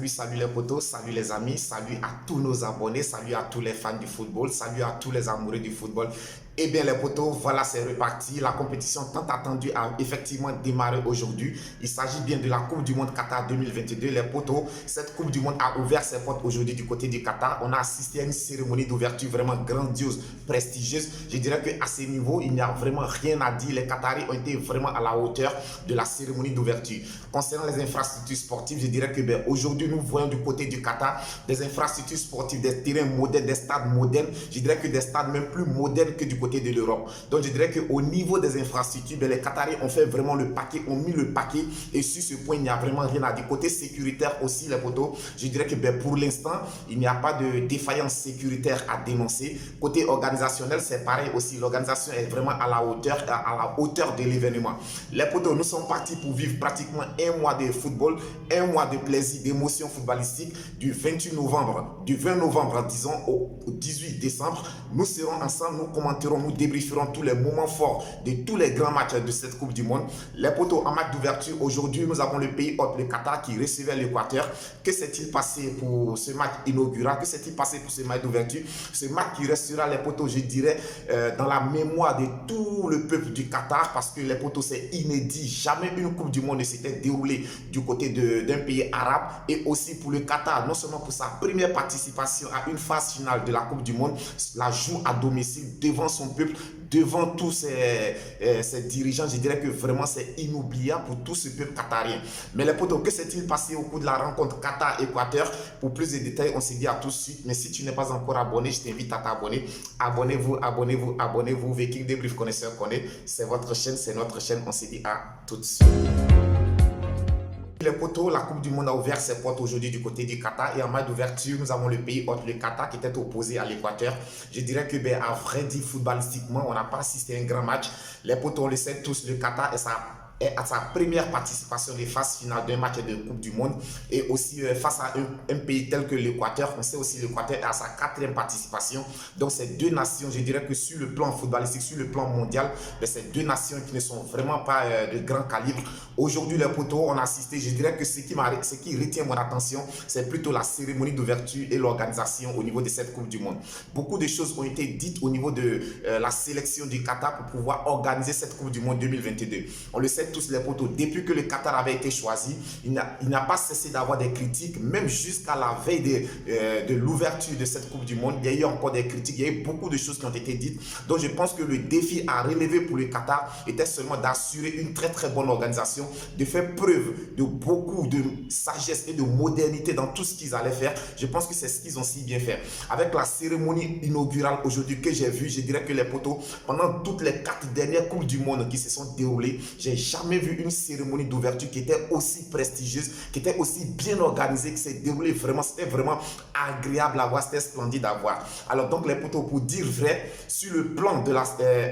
salut les potos, salut les amis, salut à tous nos abonnés, salut à tous les fans du football, salut à tous les amoureux du football. Eh bien les potos, voilà, c'est reparti. La compétition tant attendue a effectivement démarré aujourd'hui. Il s'agit bien de la Coupe du Monde Qatar 2022. Les potos, cette Coupe du Monde a ouvert ses portes aujourd'hui du côté du Qatar. On a assisté à une cérémonie d'ouverture vraiment grandiose, prestigieuse. Je dirais qu'à ce niveau, il n'y a vraiment rien à dire. Les Qataris ont été vraiment à la hauteur de la cérémonie d'ouverture. Concernant les infrastructures sportives, je dirais que aujourd'hui, nous voyons du côté du Qatar des infrastructures sportives, des terrains modernes, des stades modernes. Je dirais que des stades même plus modernes que du côté de l'Europe. Donc je dirais qu'au niveau des infrastructures, les Qataris ont fait vraiment le paquet, ont mis le paquet, et sur ce point, il n'y a vraiment rien à dire. Côté sécuritaire aussi, les potos, je dirais que pour l'instant, il n'y a pas de défaillance sécuritaire à dénoncer. Côté organisationnel, c'est pareil aussi. L'organisation est vraiment à la hauteur de l'événement. Les potos, nous sommes partis pour vivre pratiquement un mois de football, un mois de plaisir, d'émotion footballistique, du 28 novembre, du 20 novembre, disons, au 18 décembre. Nous serons ensemble, nous commenterons, nous débrieferons tous les moments forts de tous les grands matchs de cette Coupe du Monde. Les potos, en match d'ouverture, aujourd'hui, nous avons le pays hôte, le Qatar, qui recevait l'Équateur. Que s'est-il passé pour ce match inaugural? Que s'est-il passé pour ce match d'ouverture? Ce match qui restera, les potos, je dirais, dans la mémoire de tout le peuple du Qatar, parce que les potos, c'est inédit. Jamais une Coupe du Monde ne s'était déroulée du côté d'un pays arabe. Et aussi pour le Qatar, non seulement pour sa première participation à une phase finale de la Coupe du Monde, la joue à domicile devant son peuple, devant tous ces dirigeants. Je dirais que vraiment c'est inoubliable pour tout ce peuple qatarien. Mais les potos, que s'est-il passé au cours de la rencontre Qatar-Équateur? Pour plus de détails, on se dit à tout de suite. Mais si tu n'es pas encore abonné, je t'invite à t'abonner. Abonnez-vous, abonnez-vous, abonnez-vous. Viking Débrief Connaisseur connaît. C'est votre chaîne, c'est notre chaîne. On se dit à tout de suite. Les potos, la Coupe du Monde a ouvert ses portes aujourd'hui du côté du Qatar, et en match d'ouverture, nous avons le pays hôte, le Qatar, qui était opposé à l'Équateur. Je dirais que, à vrai dire, footballistiquement, on n'a pas assisté à un grand match. Les potos, on le sait tous, le Qatar est à sa première participation des phases finales d'un match de Coupe du Monde, et aussi face à un pays tel que l'Équateur. On sait aussi l'Équateur est à sa 4e participation. Donc ces deux nations, je dirais que sur le plan footballistique, sur le plan mondial, ces deux nations qui ne sont vraiment pas de grand calibre. Aujourd'hui, les potos, on a assisté, je dirais que ce qui retient mon attention, c'est plutôt la cérémonie d'ouverture et l'organisation au niveau de cette Coupe du Monde. Beaucoup de choses ont été dites au niveau de la sélection du Qatar pour pouvoir organiser cette Coupe du Monde 2022. On le sait tous, les potos, depuis que le Qatar avait été choisi, il n'a pas cessé d'avoir des critiques, même jusqu'à la veille de l'ouverture de cette Coupe du Monde. Il y a eu encore des critiques, il y a eu beaucoup de choses qui ont été dites. Donc je pense que le défi à relever pour le Qatar était seulement d'assurer une très très bonne organisation, de faire preuve de beaucoup de sagesse et de modernité dans tout ce qu'ils allaient faire. Je pense que c'est ce qu'ils ont si bien fait. Avec la cérémonie inaugurale aujourd'hui que j'ai vue, je dirais que les potos, pendant toutes les 4 dernières Coupes du Monde qui se sont déroulées, j'ai jamais vu une cérémonie d'ouverture qui était aussi prestigieuse, qui était aussi bien organisée, qui s'est déroulée vraiment. C'était vraiment agréable à voir, c'était splendide à voir. Alors donc les potos, pour dire vrai, sur le plan de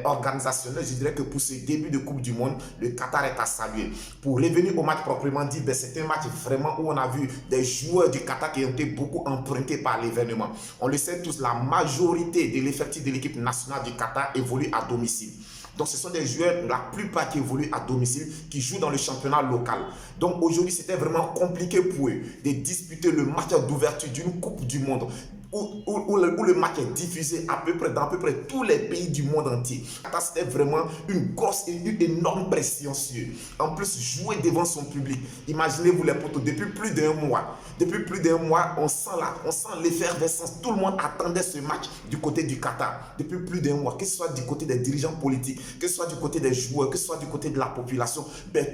organisationnel, je dirais que pour ce début de Coupe du Monde, le Qatar est à saluer. Pour revenir au match proprement dit, c'est un match vraiment où on a vu des joueurs du Qatar qui ont été beaucoup empruntés par l'événement. On le sait tous, la majorité de l'effectif de l'équipe nationale du Qatar évolue à domicile. Donc ce sont des joueurs, la plupart qui évoluent à domicile, qui jouent dans le championnat local. Donc aujourd'hui, c'était vraiment compliqué pour eux de disputer le match d'ouverture d'une Coupe du Monde où le match est diffusé dans à peu près tous les pays du monde entier. C'était vraiment une grosse et une énorme pression sur eux. En plus, jouer devant son public. Imaginez-vous les potos, depuis plus d'un mois. Depuis plus d'un mois, on sent l'effervescence. Tout le monde attendait ce match du côté du Qatar. Depuis plus d'un mois, que ce soit du côté des dirigeants politiques, que ce soit du côté des joueurs, que ce soit du côté de la population,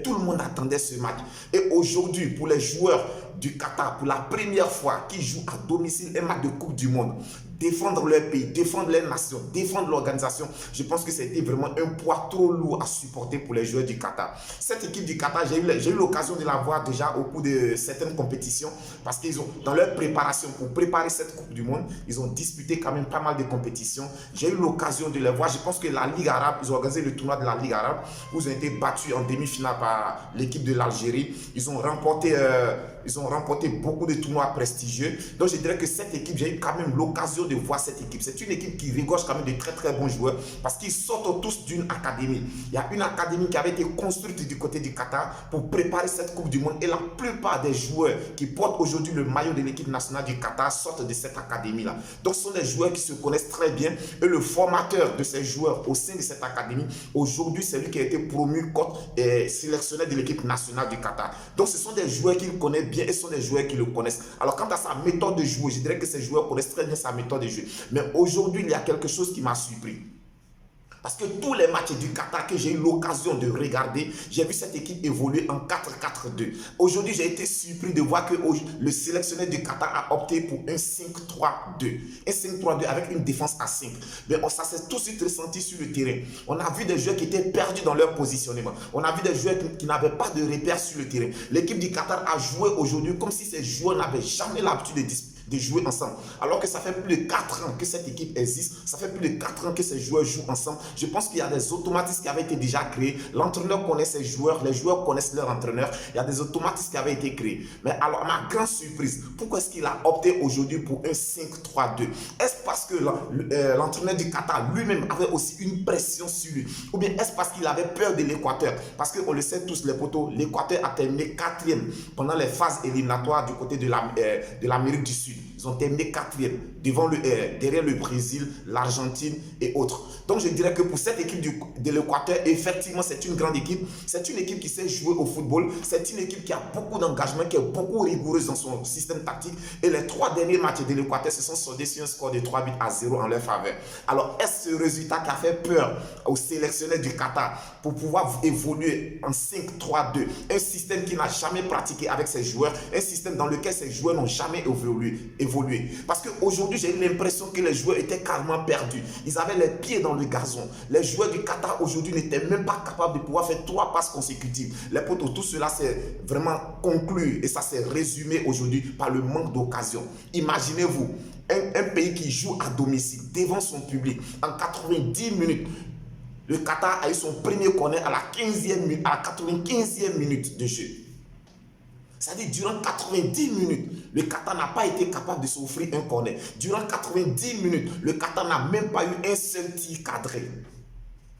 tout le monde attendait ce match. Et aujourd'hui, pour les joueurs du Qatar, pour la première fois, qui jouent à domicile un match de Coupe du Monde, défendre leur pays, défendre leur nation, défendre l'organisation, je pense que c'était vraiment un poids trop lourd à supporter pour les joueurs du Qatar. Cette équipe du Qatar, j'ai eu l'occasion de la voir déjà au cours de certaines compétitions, parce qu'ils ont, dans leur préparation, pour préparer cette Coupe du Monde, ils ont disputé quand même pas mal de compétitions. J'ai eu l'occasion de les voir. Je pense que la Ligue arabe, ils ont organisé le tournoi de la Ligue arabe, où ils ont été battus en demi-finale par l'équipe de l'Algérie. Ils ont remporté Ils ont remporté beaucoup de tournois prestigieux. Donc, je dirais que cette équipe, j'ai eu quand même l'occasion de voir cette équipe. C'est une équipe qui regorge quand même de très, très bons joueurs parce qu'ils sortent tous d'une académie. Il y a une académie qui avait été construite du côté du Qatar pour préparer cette Coupe du Monde et la plupart des joueurs qui portent aujourd'hui le maillot de l'équipe nationale du Qatar sortent de cette académie-là. Donc, ce sont des joueurs qui se connaissent très bien et le formateur de ces joueurs au sein de cette académie, aujourd'hui, c'est lui qui a été promu comme sélectionneur de l'équipe nationale du Qatar. Donc, ce sont des joueurs qu'il connaît bien et ce sont des joueurs qui le connaissent. Alors, quant à sa méthode de jouer, je dirais que ces joueurs connaissent très bien sa méthode de jeu. Mais aujourd'hui, il y a quelque chose qui m'a surpris. Parce que tous les matchs du Qatar que j'ai eu l'occasion de regarder, j'ai vu cette équipe évoluer en 4-4-2. Aujourd'hui, j'ai été surpris de voir que le sélectionneur du Qatar a opté pour un 5-3-2. Un 5-3-2 avec une défense à 5. Mais ça s'est tout de suite ressenti sur le terrain. On a vu des joueurs qui étaient perdus dans leur positionnement. On a vu des joueurs qui n'avaient pas de repères sur le terrain. L'équipe du Qatar a joué aujourd'hui comme si ces joueurs n'avaient jamais l'habitude de jouer ensemble. Alors que ça fait plus de 4 ans que cette équipe existe, ça fait plus de 4 ans que ces joueurs jouent ensemble. Je pense qu'il y a des automatismes qui avaient été déjà créés. L'entraîneur connaît ses joueurs, les joueurs connaissent leur entraîneur. Il y a des automatismes qui avaient été créés. Mais alors, ma grande surprise, pourquoi est-ce qu'il a opté aujourd'hui pour un 5-3-2? Est-ce parce que l'entraîneur du Qatar lui-même avait aussi une pression sur lui? Ou bien est-ce parce qu'il avait peur de l'Équateur? Parce qu'on le sait tous, les potos, l'Équateur a terminé 4e pendant les phases éliminatoires du côté de l'Amérique du Sud. Ils ont terminé 4e derrière le Brésil, l'Argentine et autres. Donc je dirais que pour cette équipe de l'Équateur, effectivement c'est une grande équipe. C'est une équipe qui sait jouer au football. C'est une équipe qui a beaucoup d'engagement, qui est beaucoup rigoureuse dans son système tactique. Et les 3 derniers matchs de l'Équateur se sont soldés sur un score de 3-0 en leur faveur. Alors est-ce ce résultat qui a fait peur aux sélectionneurs du Qatar pour pouvoir évoluer en 5-3-2? Un système qui n'a jamais pratiqué avec ses joueurs, un système dans lequel ses joueurs n'ont jamais évolué. Parce qu'aujourd'hui, j'ai eu l'impression que les joueurs étaient carrément perdus. Ils avaient les pieds dans le gazon. Les joueurs du Qatar aujourd'hui n'étaient même pas capables de pouvoir faire 3 passes consécutives. Les potos, tout cela s'est vraiment conclu et ça s'est résumé aujourd'hui par le manque d'occasion. Imaginez-vous, un pays qui joue à domicile devant son public en 90 minutes. Le Qatar a eu son premier corner à la 95e minute de jeu. C'est-à-dire, durant 90 minutes, le Qatar n'a pas été capable de s'offrir un corner. Durant 90 minutes, le Qatar n'a même pas eu un seul tir cadré.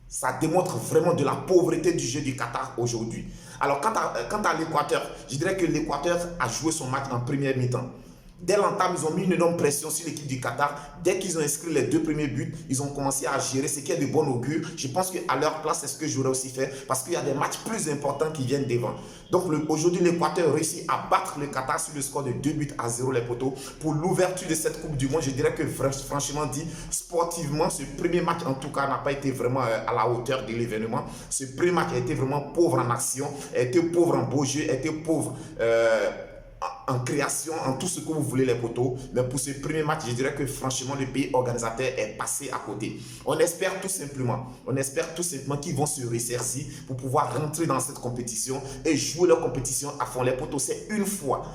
Ça démontre vraiment de la pauvreté du jeu du Qatar aujourd'hui. Alors, quant à l'Équateur, je dirais que l'Équateur a joué son match en première mi-temps. Dès l'entame, ils ont mis une énorme pression sur l'équipe du Qatar. Dès qu'ils ont inscrit les 2 premiers buts, ils ont commencé à gérer, ce qui est de bon augure. Je pense qu'à leur place, c'est ce que j'aurais aussi fait parce qu'il y a des matchs plus importants qui viennent devant. Donc aujourd'hui, l'Équateur réussit à battre le Qatar sur le score de 2-0 les poteaux. Pour l'ouverture de cette Coupe du Monde, je dirais que franchement dit, sportivement, ce premier match en tout cas n'a pas été vraiment à la hauteur de l'événement. Ce premier match a été vraiment pauvre en action, a été pauvre en beau jeu, a été pauvre en création, en tout ce que vous voulez les poteaux. Mais pour ce premier match, je dirais que franchement le pays organisateur est passé à côté. On espère tout simplement qu'ils vont se ressaisir pour pouvoir rentrer dans cette compétition et jouer leur compétition à fond. Les poteaux, c'est une fois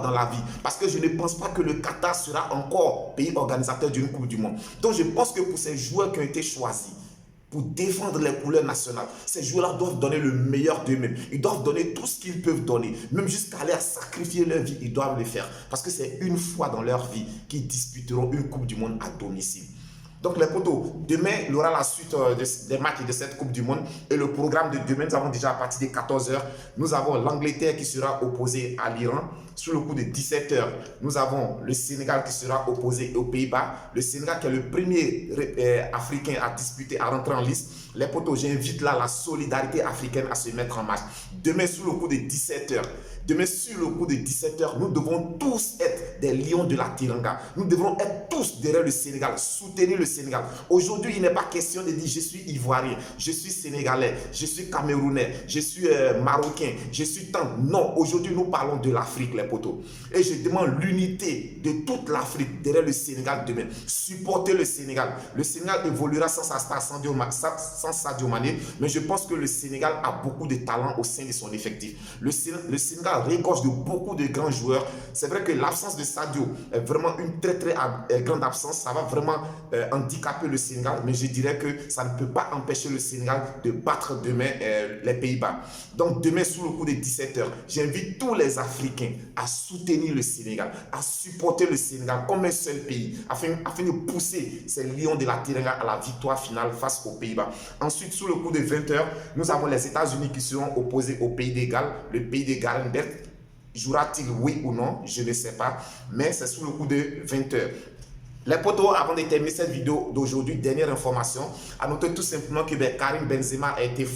dans la vie, parce que je ne pense pas que le Qatar sera encore pays organisateur d'une Coupe du Monde. Donc je pense que pour ces joueurs qui ont été choisis pour défendre les couleurs nationales, ces joueurs-là doivent donner le meilleur d'eux-mêmes. Ils doivent donner tout ce qu'ils peuvent donner. Même jusqu'à aller à sacrifier leur vie, ils doivent le faire. Parce que c'est une fois dans leur vie qu'ils disputeront une Coupe du Monde à domicile. Donc les potos, demain, il y aura la suite des matchs de cette Coupe du Monde. Et le programme de demain, nous avons déjà à partir de 14 h, nous avons l'Angleterre qui sera opposée à l'Iran. Sur le coup de 17 h, nous avons le Sénégal qui sera opposé aux Pays-Bas. Le Sénégal qui est le premier Africain à disputer, à rentrer en liste. Les potos, j'invite là la solidarité africaine à se mettre en marche. Demain, sur le coup de 17 h, nous devons tous être des lions de la Teranga. Nous devrons être tous derrière le Sénégal, soutenir le Sénégal. Aujourd'hui, il n'est pas question de dire je suis ivoirien, je suis sénégalais, je suis camerounais, je suis marocain, je suis tant. Non, aujourd'hui, nous parlons de l'Afrique, les potos. Et je demande l'unité de toute l'Afrique derrière le Sénégal demain. Supporter le Sénégal. Le Sénégal évoluera sans sa star, sans Sadio Mané, mais je pense que le Sénégal a beaucoup de talent au sein de son effectif. Le Sénégal regorge de beaucoup de grands joueurs. C'est vrai que l'absence de Sadio est vraiment une très grande absence. Ça va vraiment handicaper le Sénégal, mais je dirais que ça ne peut pas empêcher le Sénégal de battre demain les Pays-Bas. Donc demain, sous le coup de 17h, j'invite tous les Africains à soutenir le Sénégal, à supporter le Sénégal comme un seul pays, afin de pousser ces Lions de la Teranga à la victoire finale face aux Pays-Bas. Ensuite, sous le coup de 20h, nous avons les États-Unis qui seront opposés au Pays de Galles, le Pays de Galles. Jouera-t-il oui ou non? Je ne sais pas, mais c'est sous le coup de 20h. Les potos, avant de terminer cette vidéo d'aujourd'hui, dernière information, à noter tout simplement que Karim Benzema a été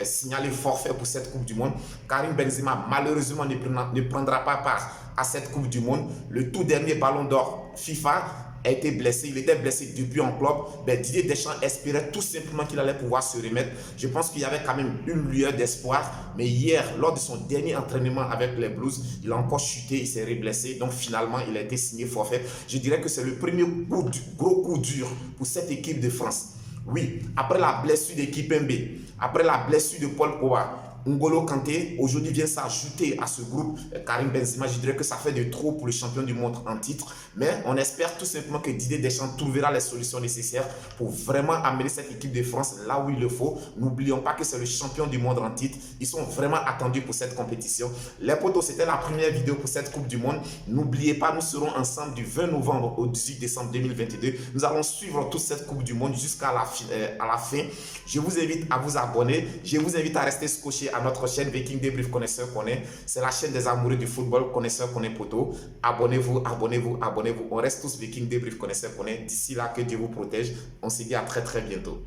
signalé forfait pour cette Coupe du Monde. Karim Benzema, malheureusement, ne prendra pas part à cette Coupe du Monde. Le tout dernier ballon d'or FIFA a été blessé, il était blessé depuis en club. Didier Deschamps espérait tout simplement qu'il allait pouvoir se remettre. Je pense qu'il y avait quand même une lueur d'espoir, mais hier, lors de son dernier entraînement avec les Blues, il a encore chuté, il s'est reblessé, donc finalement, il a été signé forfait. Je dirais que c'est le premier gros coup dur pour cette équipe de France. Oui, après la blessure d'équipe MB, après la blessure de Paul Pogba, N'Golo Kanté aujourd'hui vient s'ajouter à ce groupe. Karim Benzema, je dirais que ça fait de trop pour le champion du monde en titre. Mais on espère tout simplement que Didier Deschamps trouvera les solutions nécessaires pour vraiment amener cette équipe de France là où il le faut. N'oublions pas que c'est le champion du monde en titre. Ils sont vraiment attendus pour cette compétition. Les potos, c'était la première vidéo pour cette Coupe du Monde. N'oubliez pas, nous serons ensemble du 20 novembre au 18 décembre 2022. Nous allons suivre toute cette Coupe du Monde jusqu'à la fin. Je vous invite à vous abonner. Je vous invite à rester scotché à notre chaîne Viking Débrief Connaisseur Connaît. C'est la chaîne des amoureux du football, Connaisseur Connaît Poto. Abonnez-vous, abonnez-vous, abonnez-vous. On reste tous Viking Débrief Connaisseur Connaît. D'ici là, que Dieu vous protège. On se dit à très très bientôt.